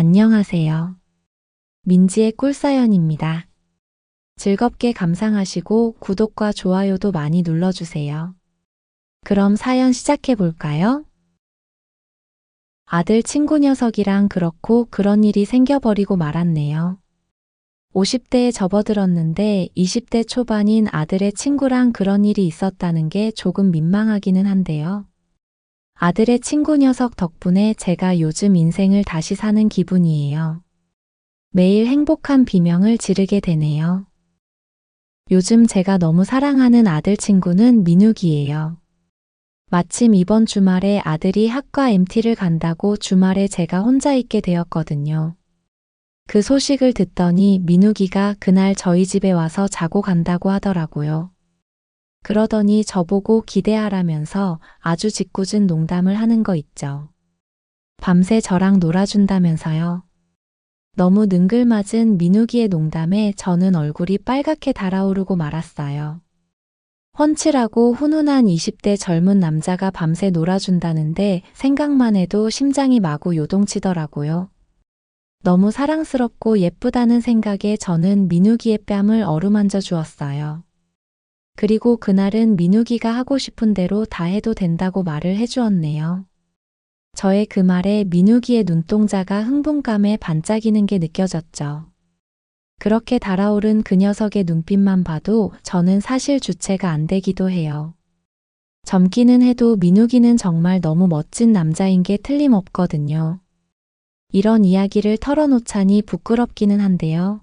안녕하세요. 민지의 꿀사연입니다. 즐겁게 감상하시고 구독과 좋아요도 많이 눌러주세요. 그럼 사연 시작해 볼까요? 아들 친구 녀석이랑 그렇고 그런 일이 생겨버리고 말았네요. 50대에 접어들었는데 20대 초반인 아들의 친구랑 그런 일이 있었다는 게 조금 민망하기는 한데요. 아들의 친구 녀석 덕분에 제가 요즘 인생을 다시 사는 기분이에요. 매일 행복한 비명을 지르게 되네요. 요즘 제가 너무 사랑하는 아들 친구는 민욱이에요. 마침 이번 주말에 아들이 학과 MT를 간다고 주말에 제가 혼자 있게 되었거든요. 그 소식을 듣더니 민욱이가 그날 저희 집에 와서 자고 간다고 하더라고요. 그러더니 저보고 기대하라면서 아주 짓궂은 농담을 하는 거 있죠. 밤새 저랑 놀아준다면서요. 너무 능글맞은 민욱이의 농담에 저는 얼굴이 빨갛게 달아오르고 말았어요. 훤칠하고 훈훈한 20대 젊은 남자가 밤새 놀아준다는데 생각만 해도 심장이 마구 요동치더라고요. 너무 사랑스럽고 예쁘다는 생각에 저는 민욱이의 뺨을 어루만져 주었어요. 그리고 그날은 민욱이가 하고 싶은 대로 다 해도 된다고 말을 해주었네요. 저의 그 말에 민욱이의 눈동자가 흥분감에 반짝이는 게 느껴졌죠. 그렇게 달아오른 그 녀석의 눈빛만 봐도 저는 사실 주체가 안 되기도 해요. 젊기는 해도 민욱이는 정말 너무 멋진 남자인 게 틀림없거든요. 이런 이야기를 털어놓자니 부끄럽기는 한데요.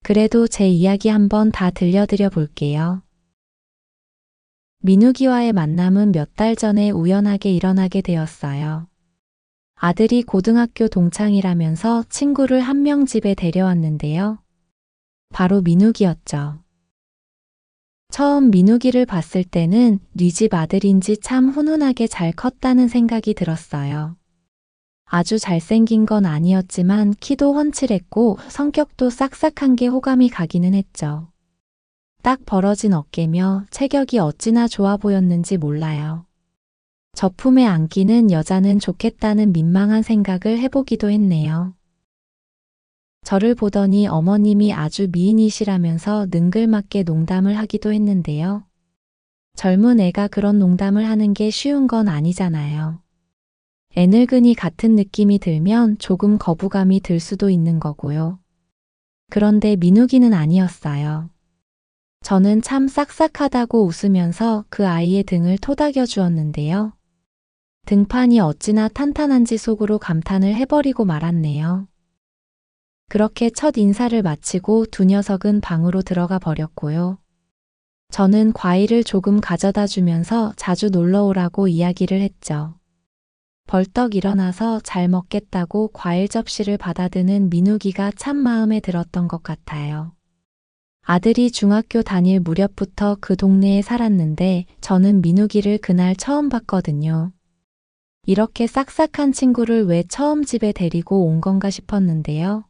그래도 제 이야기 한번 다 들려드려 볼게요. 민욱이와의 만남은 몇 달 전에 우연하게 일어나게 되었어요. 아들이 고등학교 동창이라면서 친구를 한 명 집에 데려왔는데요. 바로 민욱이었죠. 처음 민욱이를 봤을 때는 네 집 아들인지 참 훈훈하게 잘 컸다는 생각이 들었어요. 아주 잘생긴 건 아니었지만 키도 훤칠했고 성격도 싹싹한 게 호감이 가기는 했죠. 딱 벌어진 어깨며 체격이 어찌나 좋아 보였는지 몰라요. 저 품에 안기는 여자는 좋겠다는 민망한 생각을 해보기도 했네요. 저를 보더니 어머님이 아주 미인이시라면서 능글맞게 농담을 하기도 했는데요. 젊은 애가 그런 농담을 하는 게 쉬운 건 아니잖아요. 애늙은이 같은 느낌이 들면 조금 거부감이 들 수도 있는 거고요. 그런데 민욱이는 아니었어요. 저는 참 싹싹하다고 웃으면서 그 아이의 등을 토닥여 주었는데요. 등판이 어찌나 탄탄한지 속으로 감탄을 해버리고 말았네요. 그렇게 첫 인사를 마치고 두 녀석은 방으로 들어가 버렸고요. 저는 과일을 조금 가져다 주면서 자주 놀러 오라고 이야기를 했죠. 벌떡 일어나서 잘 먹겠다고 과일 접시를 받아드는 민욱이가 참 마음에 들었던 것 같아요. 아들이 중학교 다닐 무렵부터 그 동네에 살았는데 저는 민욱이를 그날 처음 봤거든요. 이렇게 싹싹한 친구를 왜 처음 집에 데리고 온 건가 싶었는데요.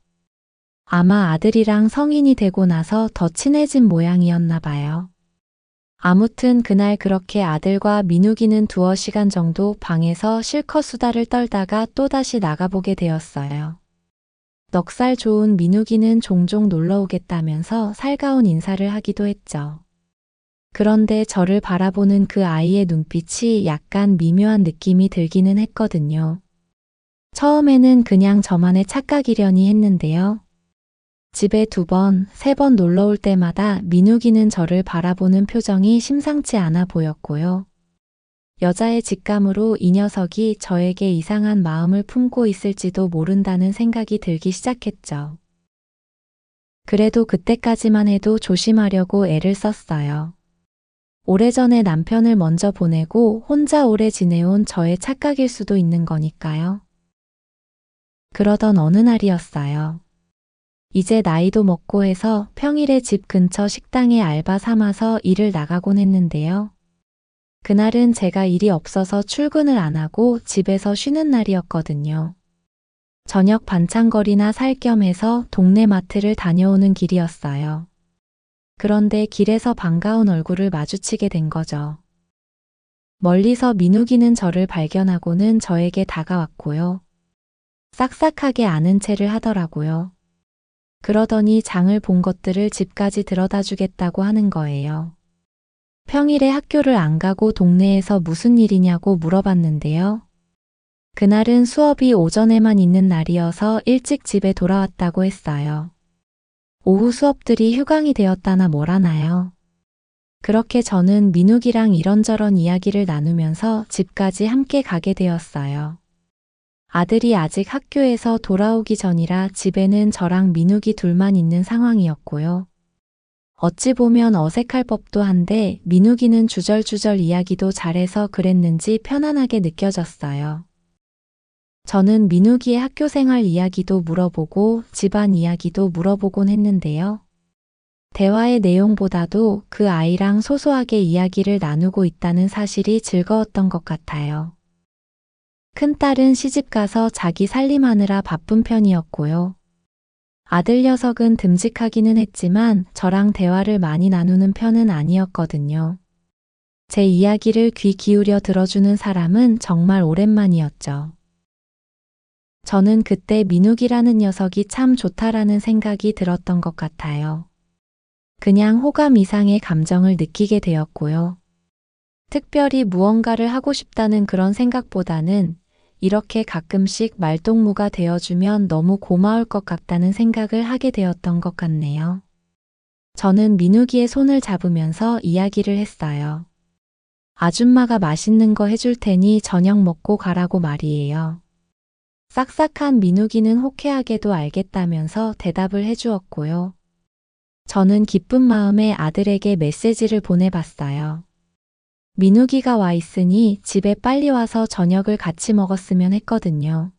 아마 아들이랑 성인이 되고 나서 더 친해진 모양이었나 봐요. 아무튼 그날 그렇게 아들과 민욱이는 두어 시간 정도 방에서 실컷 수다를 떨다가 또다시 나가보게 되었어요. 넉살 좋은 민욱이는 종종 놀러 오겠다면서 살가운 인사를 하기도 했죠. 그런데 저를 바라보는 그 아이의 눈빛이 약간 미묘한 느낌이 들기는 했거든요. 처음에는 그냥 저만의 착각이려니 했는데요. 집에 2번, 3번 놀러 올 때마다 민욱이는 저를 바라보는 표정이 심상치 않아 보였고요. 여자의 직감으로 이 녀석이 저에게 이상한 마음을 품고 있을지도 모른다는 생각이 들기 시작했죠. 그래도 그때까지만 해도 조심하려고 애를 썼어요. 오래전에 남편을 먼저 보내고 혼자 오래 지내온 저의 착각일 수도 있는 거니까요. 그러던 어느 날이었어요. 이제 나이도 먹고 해서 평일에 집 근처 식당에 알바 삼아서 일을 나가곤 했는데요. 그날은 제가 일이 없어서 출근을 안 하고 집에서 쉬는 날이었거든요. 저녁 반찬거리나 살 겸 해서 동네 마트를 다녀오는 길이었어요. 그런데 길에서 반가운 얼굴을 마주치게 된 거죠. 멀리서 민욱이는 저를 발견하고는 저에게 다가왔고요. 싹싹하게 아는 체를 하더라고요. 그러더니 장을 본 것들을 집까지 들여다 주겠다고 하는 거예요. 평일에 학교를 안 가고 동네에서 무슨 일이냐고 물어봤는데요. 그날은 수업이 오전에만 있는 날이어서 일찍 집에 돌아왔다고 했어요. 오후 수업들이 휴강이 되었다나 뭐라나요. 그렇게 저는 민욱이랑 이런저런 이야기를 나누면서 집까지 함께 가게 되었어요. 아들이 아직 학교에서 돌아오기 전이라 집에는 저랑 민욱이 둘만 있는 상황이었고요. 어찌 보면 어색할 법도 한데 민욱이는 주절주절 이야기도 잘해서 그랬는지 편안하게 느껴졌어요. 저는 민욱이의 학교 생활 이야기도 물어보고 집안 이야기도 물어보곤 했는데요. 대화의 내용보다도 그 아이랑 소소하게 이야기를 나누고 있다는 사실이 즐거웠던 것 같아요. 큰딸은 시집가서 자기 살림하느라 바쁜 편이었고요. 아들 녀석은 듬직하기는 했지만 저랑 대화를 많이 나누는 편은 아니었거든요. 제 이야기를 귀 기울여 들어주는 사람은 정말 오랜만이었죠. 저는 그때 민욱이라는 녀석이 참 좋다라는 생각이 들었던 것 같아요. 그냥 호감 이상의 감정을 느끼게 되었고요. 특별히 무언가를 하고 싶다는 그런 생각보다는 이렇게 가끔씩 말동무가 되어주면 너무 고마울 것 같다는 생각을 하게 되었던 것 같네요. 저는 민욱이의 손을 잡으면서 이야기를 했어요. 아줌마가 맛있는 거 해줄 테니 저녁 먹고 가라고 말이에요. 싹싹한 민욱이는 호쾌하게도 알겠다면서 대답을 해주었고요. 저는 기쁜 마음에 아들에게 메시지를 보내봤어요. 민욱이가 와 있으니 집에 빨리 와서 저녁을 같이 먹었으면 했거든요.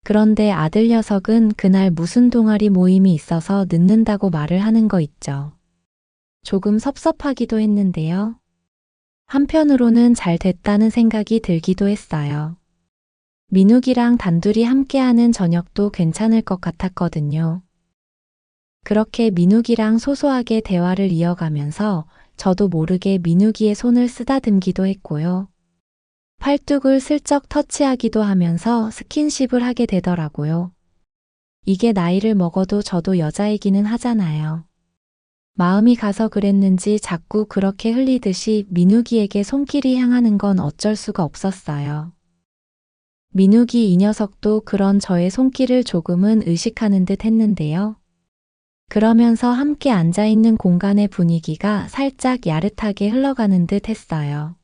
그런데 아들 녀석은 그날 무슨 동아리 모임이 있어서 늦는다고 말을 하는 거 있죠. 조금 섭섭하기도 했는데요. 한편으로는 잘 됐다는 생각이 들기도 했어요. 민욱이랑 단둘이 함께하는 저녁도 괜찮을 것 같았거든요. 그렇게 민욱이랑 소소하게 대화를 이어가면서 저도 모르게 민욱이의 손을 쓰다듬기도 했고요. 팔뚝을 슬쩍 터치하기도 하면서 스킨십을 하게 되더라고요. 이게 나이를 먹어도 저도 여자이기는 하잖아요. 마음이 가서 그랬는지 자꾸 그렇게 흘리듯이 민욱이에게 손길이 향하는 건 어쩔 수가 없었어요. 민욱이 이 녀석도 그런 저의 손길을 조금은 의식하는 듯 했는데요. 그러면서 함께 앉아있는 공간의 분위기가 살짝 야릇하게 흘러가는 듯 했어요.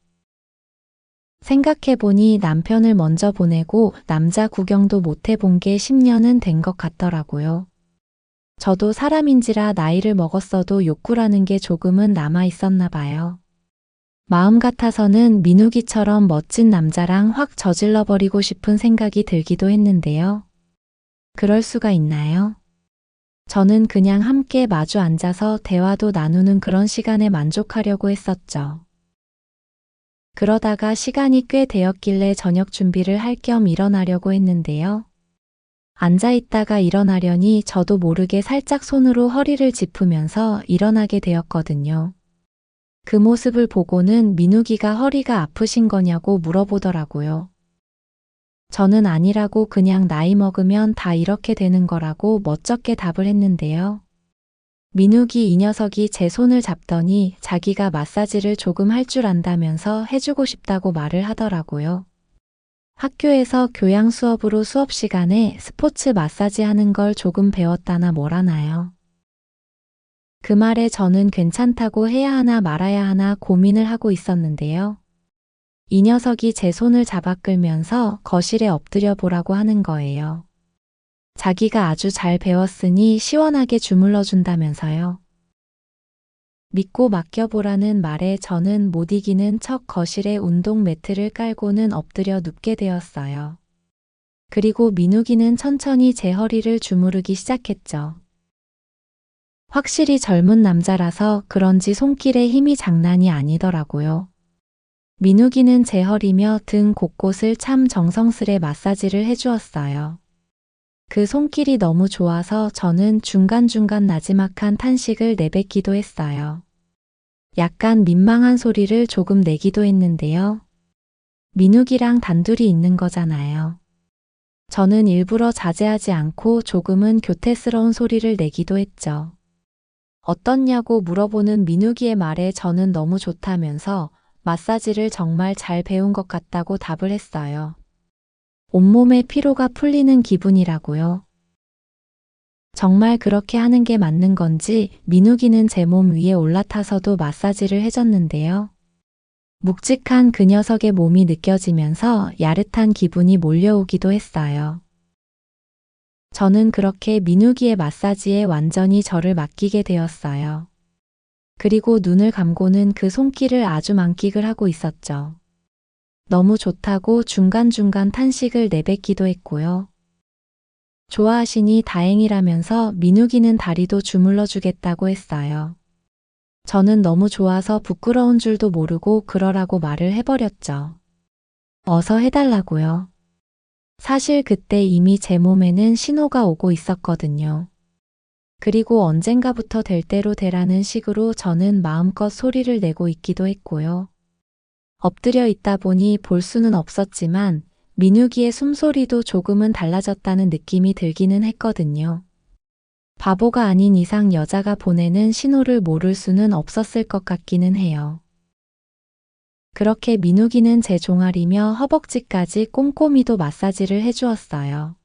생각해보니 남편을 먼저 보내고 남자 구경도 못 해본 게 10년은 된 것 같더라고요. 저도 사람인지라 나이를 먹었어도 욕구라는 게 조금은 남아 있었나 봐요. 마음 같아서는 민욱이처럼 멋진 남자랑 확 저질러버리고 싶은 생각이 들기도 했는데요. 그럴 수가 있나요? 저는 그냥 함께 마주 앉아서 대화도 나누는 그런 시간에 만족하려고 했었죠. 그러다가 시간이 꽤 되었길래 저녁 준비를 할 겸 일어나려고 했는데요. 앉아있다가 일어나려니 저도 모르게 살짝 손으로 허리를 짚으면서 일어나게 되었거든요. 그 모습을 보고는 민욱이가 허리가 아프신 거냐고 물어보더라고요. 저는 아니라고 그냥 나이 먹으면 다 이렇게 되는 거라고 멋쩍게 답을 했는데요. 민욱이 이 녀석이 제 손을 잡더니 자기가 마사지를 조금 할 줄 안다면서 해주고 싶다고 말을 하더라고요. 학교에서 교양 수업으로 수업 시간에 스포츠 마사지 하는 걸 조금 배웠다나 뭐라나요. 그 말에 저는 괜찮다고 해야 하나 말아야 하나 고민을 하고 있었는데요. 이 녀석이 제 손을 잡아 끌면서 거실에 엎드려 보라고 하는 거예요. 자기가 아주 잘 배웠으니 시원하게 주물러 준다면서요. 믿고 맡겨보라는 말에 저는 못 이기는 척 거실에 운동 매트를 깔고는 엎드려 눕게 되었어요. 그리고 민욱이는 천천히 제 허리를 주무르기 시작했죠. 확실히 젊은 남자라서 그런지 손길의 힘이 장난이 아니더라고요. 민욱이는 제 허리며 등 곳곳을 참 정성스레 마사지를 해주었어요. 그 손길이 너무 좋아서 저는 중간중간 나지막한 탄식을 내뱉기도 했어요. 약간 민망한 소리를 조금 내기도 했는데요. 민욱이랑 단둘이 있는 거잖아요. 저는 일부러 자제하지 않고 조금은 교태스러운 소리를 내기도 했죠. 어떻냐고 물어보는 민욱이의 말에 저는 너무 좋다면서 마사지를 정말 잘 배운 것 같다고 답을 했어요. 온몸의 피로가 풀리는 기분이라고요. 정말 그렇게 하는 게 맞는 건지 민욱이는 제 몸 위에 올라타서도 마사지를 해줬는데요. 묵직한 그 녀석의 몸이 느껴지면서 야릇한 기분이 몰려오기도 했어요. 저는 그렇게 민욱이의 마사지에 완전히 저를 맡기게 되었어요. 그리고 눈을 감고는 그 손길을 아주 만끽을 하고 있었죠. 너무 좋다고 중간중간 탄식을 내뱉기도 했고요. 좋아하시니 다행이라면서 민욱이는 다리도 주물러 주겠다고 했어요. 저는 너무 좋아서 부끄러운 줄도 모르고 그러라고 말을 해버렸죠. 어서 해달라고요. 사실 그때 이미 제 몸에는 신호가 오고 있었거든요. 그리고 언젠가부터 될 대로 되라는 식으로 저는 마음껏 소리를 내고 있기도 했고요. 엎드려 있다 보니 볼 수는 없었지만 민욱이의 숨소리도 조금은 달라졌다는 느낌이 들기는 했거든요. 바보가 아닌 이상 여자가 보내는 신호를 모를 수는 없었을 것 같기는 해요. 그렇게 민욱이는 제 종아리며 허벅지까지 꼼꼼히도 마사지를 해주었어요.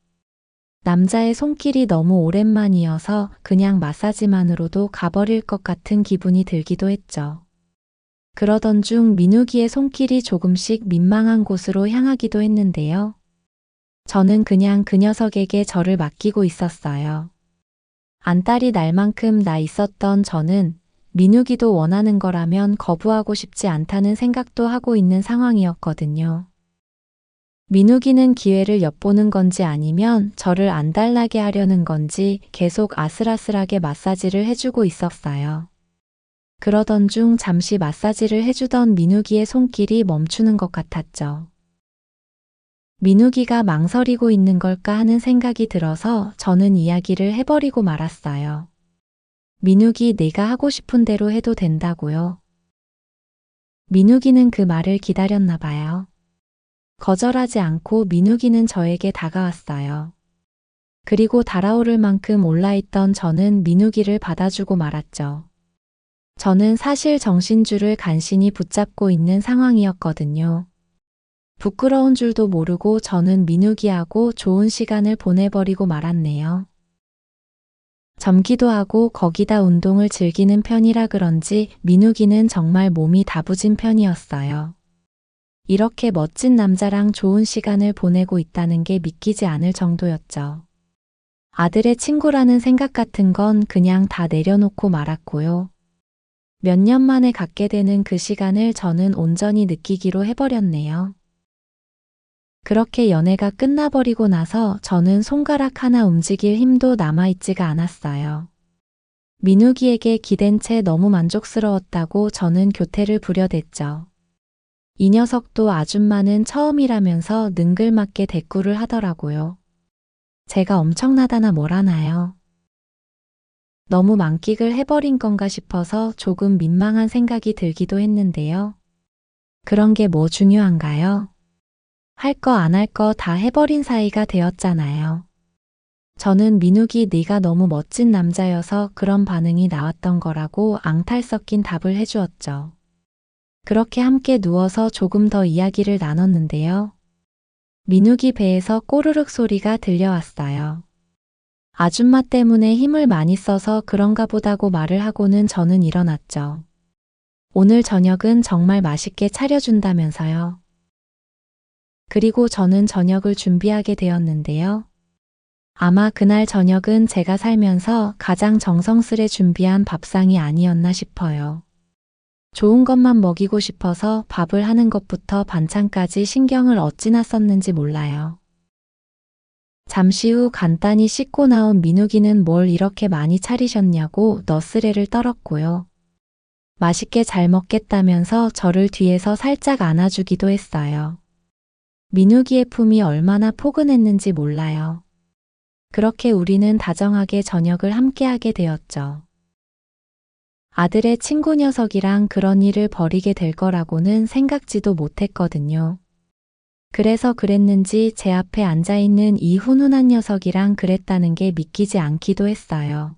남자의 손길이 너무 오랜만이어서 그냥 마사지만으로도 가버릴 것 같은 기분이 들기도 했죠. 그러던 중 민욱이의 손길이 조금씩 민망한 곳으로 향하기도 했는데요. 저는 그냥 그 녀석에게 저를 맡기고 있었어요. 안달이 날 만큼 나 있었던 저는 민욱이도 원하는 거라면 거부하고 싶지 않다는 생각도 하고 있는 상황이었거든요. 민욱이는 기회를 엿보는 건지 아니면 저를 안달나게 하려는 건지 계속 아슬아슬하게 마사지를 해주고 있었어요. 그러던 중 잠시 마사지를 해주던 민욱이의 손길이 멈추는 것 같았죠. 민욱이가 망설이고 있는 걸까 하는 생각이 들어서 저는 이야기를 해버리고 말았어요. 민욱이 내가 하고 싶은 대로 해도 된다고요. 민욱이는 그 말을 기다렸나 봐요. 거절하지 않고 민욱이는 저에게 다가왔어요. 그리고 달아오를 만큼 올라있던 저는 민욱이를 받아주고 말았죠. 저는 사실 정신줄을 간신히 붙잡고 있는 상황이었거든요. 부끄러운 줄도 모르고 저는 민욱이하고 좋은 시간을 보내버리고 말았네요. 젊기도 하고 거기다 운동을 즐기는 편이라 그런지 민욱이는 정말 몸이 다부진 편이었어요. 이렇게 멋진 남자랑 좋은 시간을 보내고 있다는 게 믿기지 않을 정도였죠. 아들의 친구라는 생각 같은 건 그냥 다 내려놓고 말았고요. 몇 년 만에 갖게 되는 그 시간을 저는 온전히 느끼기로 해버렸네요. 그렇게 연애가 끝나버리고 나서 저는 손가락 하나 움직일 힘도 남아있지가 않았어요. 민욱이에게 기댄 채 너무 만족스러웠다고 저는 교태를 부려댔죠. 이 녀석도 아줌마는 처음이라면서 능글맞게 대꾸를 하더라고요. 제가 엄청나다나 뭘 하나요? 너무 만끽을 해버린 건가 싶어서 조금 민망한 생각이 들기도 했는데요. 그런 게 뭐 중요한가요? 할 거 안 할 거 다 해버린 사이가 되었잖아요. 저는 민욱이 네가 너무 멋진 남자여서 그런 반응이 나왔던 거라고 앙탈 섞인 답을 해주었죠. 그렇게 함께 누워서 조금 더 이야기를 나눴는데요. 민욱이 배에서 꼬르륵 소리가 들려왔어요. 아줌마 때문에 힘을 많이 써서 그런가 보다고 말을 하고는 저는 일어났죠. 오늘 저녁은 정말 맛있게 차려준다면서요. 그리고 저는 저녁을 준비하게 되었는데요. 아마 그날 저녁은 제가 살면서 가장 정성스레 준비한 밥상이 아니었나 싶어요. 좋은 것만 먹이고 싶어서 밥을 하는 것부터 반찬까지 신경을 어찌나 썼는지 몰라요. 잠시 후 간단히 씻고 나온 민욱이는 뭘 이렇게 많이 차리셨냐고 너스레를 떨었고요. 맛있게 잘 먹겠다면서 저를 뒤에서 살짝 안아주기도 했어요. 민욱이의 품이 얼마나 포근했는지 몰라요. 그렇게 우리는 다정하게 저녁을 함께하게 되었죠. 아들의 친구 녀석이랑 그런 일을 벌이게 될 거라고는 생각지도 못했거든요. 그래서 그랬는지 제 앞에 앉아있는 이 훈훈한 녀석이랑 그랬다는 게 믿기지 않기도 했어요.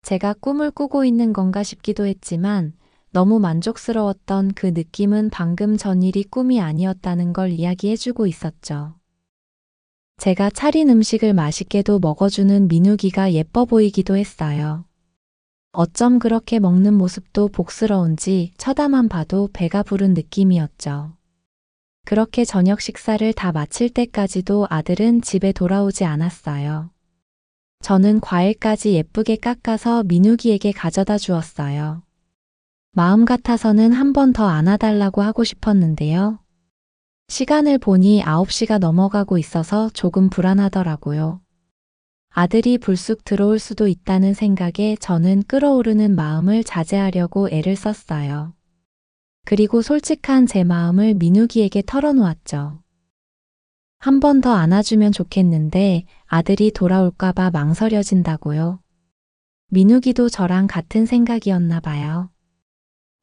제가 꿈을 꾸고 있는 건가 싶기도 했지만 너무 만족스러웠던 그 느낌은 방금 전 일이 꿈이 아니었다는 걸 이야기해주고 있었죠. 제가 차린 음식을 맛있게도 먹어주는 민욱이가 예뻐 보이기도 했어요. 어쩜 그렇게 먹는 모습도 복스러운지 쳐다만 봐도 배가 부른 느낌이었죠. 그렇게 저녁 식사를 다 마칠 때까지도 아들은 집에 돌아오지 않았어요. 저는 과일까지 예쁘게 깎아서 민욱이에게 가져다 주었어요. 마음 같아서는 한 번 더 안아달라고 하고 싶었는데요. 시간을 보니 9시가 넘어가고 있어서 조금 불안하더라고요. 아들이 불쑥 들어올 수도 있다는 생각에 저는 끓어오르는 마음을 자제하려고 애를 썼어요. 그리고 솔직한 제 마음을 민욱이에게 털어놓았죠. 한 번 더 안아주면 좋겠는데 아들이 돌아올까봐 망설여진다고요. 민욱이도 저랑 같은 생각이었나 봐요.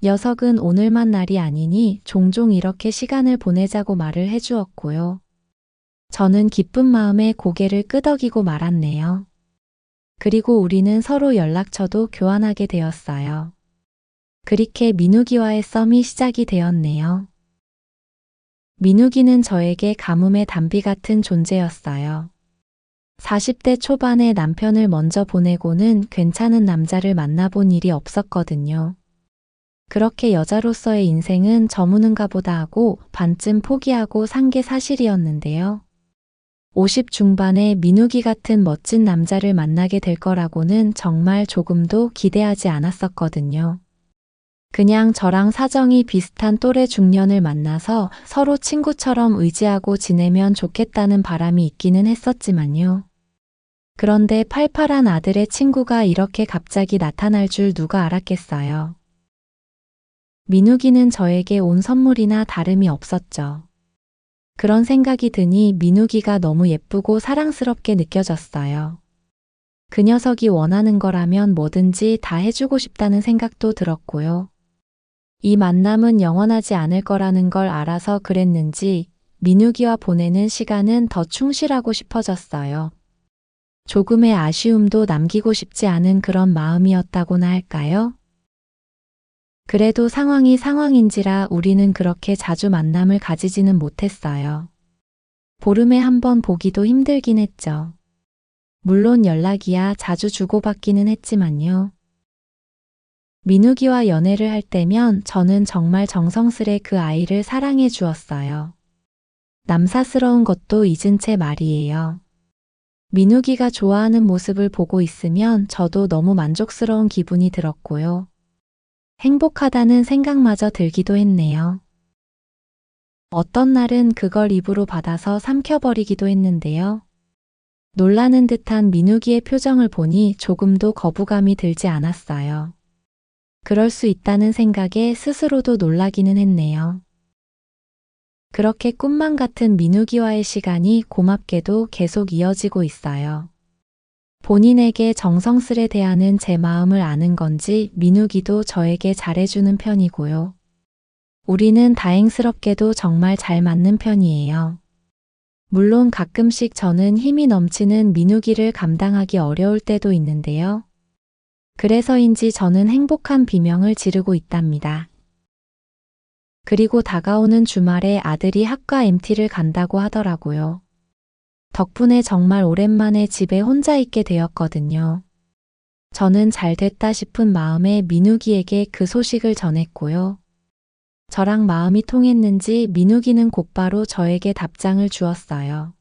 녀석은 오늘만 날이 아니니 종종 이렇게 시간을 보내자고 말을 해주었고요. 저는 기쁜 마음에 고개를 끄덕이고 말았네요. 그리고 우리는 서로 연락처도 교환하게 되었어요. 그렇게 민욱이와의 썸이 시작이 되었네요. 민욱이는 저에게 가뭄의 단비 같은 존재였어요. 40대 초반에 남편을 먼저 보내고는 괜찮은 남자를 만나본 일이 없었거든요. 그렇게 여자로서의 인생은 저무는가 보다 하고 반쯤 포기하고 산 게 사실이었는데요. 50 중반에 민욱이 같은 멋진 남자를 만나게 될 거라고는 정말 조금도 기대하지 않았었거든요. 그냥 저랑 사정이 비슷한 또래 중년을 만나서 서로 친구처럼 의지하고 지내면 좋겠다는 바람이 있기는 했었지만요. 그런데 팔팔한 아들의 친구가 이렇게 갑자기 나타날 줄 누가 알았겠어요. 민욱이는 저에게 온 선물이나 다름이 없었죠. 그런 생각이 드니 민욱이가 너무 예쁘고 사랑스럽게 느껴졌어요. 그 녀석이 원하는 거라면 뭐든지 다 해주고 싶다는 생각도 들었고요. 이 만남은 영원하지 않을 거라는 걸 알아서 그랬는지 민욱이와 보내는 시간은 더 충실하고 싶어졌어요. 조금의 아쉬움도 남기고 싶지 않은 그런 마음이었다고나 할까요? 그래도 상황이 상황인지라 우리는 그렇게 자주 만남을 가지지는 못했어요. 보름에 한 번 보기도 힘들긴 했죠. 물론 연락이야 자주 주고받기는 했지만요. 민욱이와 연애를 할 때면 저는 정말 정성스레 그 아이를 사랑해 주었어요. 남사스러운 것도 잊은 채 말이에요. 민욱이가 좋아하는 모습을 보고 있으면 저도 너무 만족스러운 기분이 들었고요. 행복하다는 생각마저 들기도 했네요. 어떤 날은 그걸 입으로 받아서 삼켜버리기도 했는데요. 놀라는 듯한 민욱이의 표정을 보니 조금도 거부감이 들지 않았어요. 그럴 수 있다는 생각에 스스로도 놀라기는 했네요. 그렇게 꿈만 같은 민욱이와의 시간이 고맙게도 계속 이어지고 있어요. 본인에게 정성스레 대하는 제 마음을 아는 건지 민욱이도 저에게 잘해주는 편이고요. 우리는 다행스럽게도 정말 잘 맞는 편이에요. 물론 가끔씩 저는 힘이 넘치는 민욱이를 감당하기 어려울 때도 있는데요. 그래서인지 저는 행복한 비명을 지르고 있답니다. 그리고 다가오는 주말에 아들이 학과 MT를 간다고 하더라고요. 덕분에 정말 오랜만에 집에 혼자 있게 되었거든요. 저는 잘 됐다 싶은 마음에 민욱이에게 그 소식을 전했고요. 저랑 마음이 통했는지 민욱이는 곧바로 저에게 답장을 주었어요.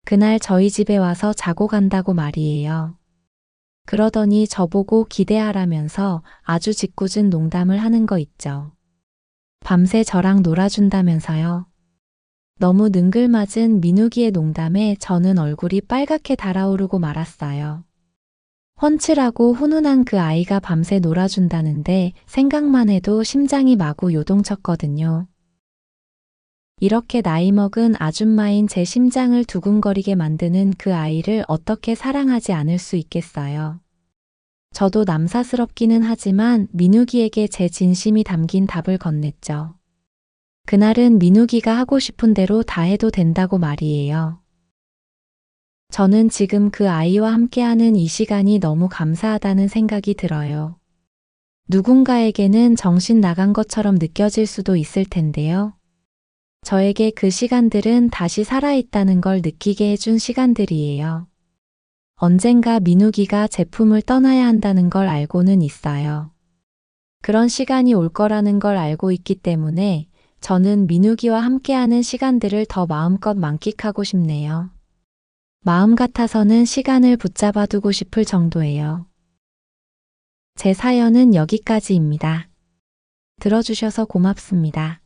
그날 저희 집에 와서 자고 간다고 말이에요. 그러더니 저보고 기대하라면서 아주 짓궂은 농담을 하는 거 있죠. 밤새 저랑 놀아준다면서요. 너무 능글맞은 민욱이의 농담에 저는 얼굴이 빨갛게 달아오르고 말았어요. 훤칠하고 훈훈한 그 아이가 밤새 놀아준다는데 생각만 해도 심장이 마구 요동쳤거든요. 이렇게 나이 먹은 아줌마인 제 심장을 두근거리게 만드는 그 아이를 어떻게 사랑하지 않을 수 있겠어요. 저도 남사스럽기는 하지만 민욱이에게 제 진심이 담긴 답을 건넸죠. 그날은 민욱이가 하고 싶은 대로 다 해도 된다고 말이에요. 저는 지금 그 아이와 함께하는 이 시간이 너무 감사하다는 생각이 들어요. 누군가에게는 정신 나간 것처럼 느껴질 수도 있을 텐데요. 저에게 그 시간들은 다시 살아있다는 걸 느끼게 해준 시간들이에요. 언젠가 민욱이가 제품을 떠나야 한다는 걸 알고는 있어요. 그런 시간이 올 거라는 걸 알고 있기 때문에 저는 민욱이와 함께하는 시간들을 더 마음껏 만끽하고 싶네요. 마음 같아서는 시간을 붙잡아 두고 싶을 정도예요. 제 사연은 여기까지입니다. 들어주셔서 고맙습니다.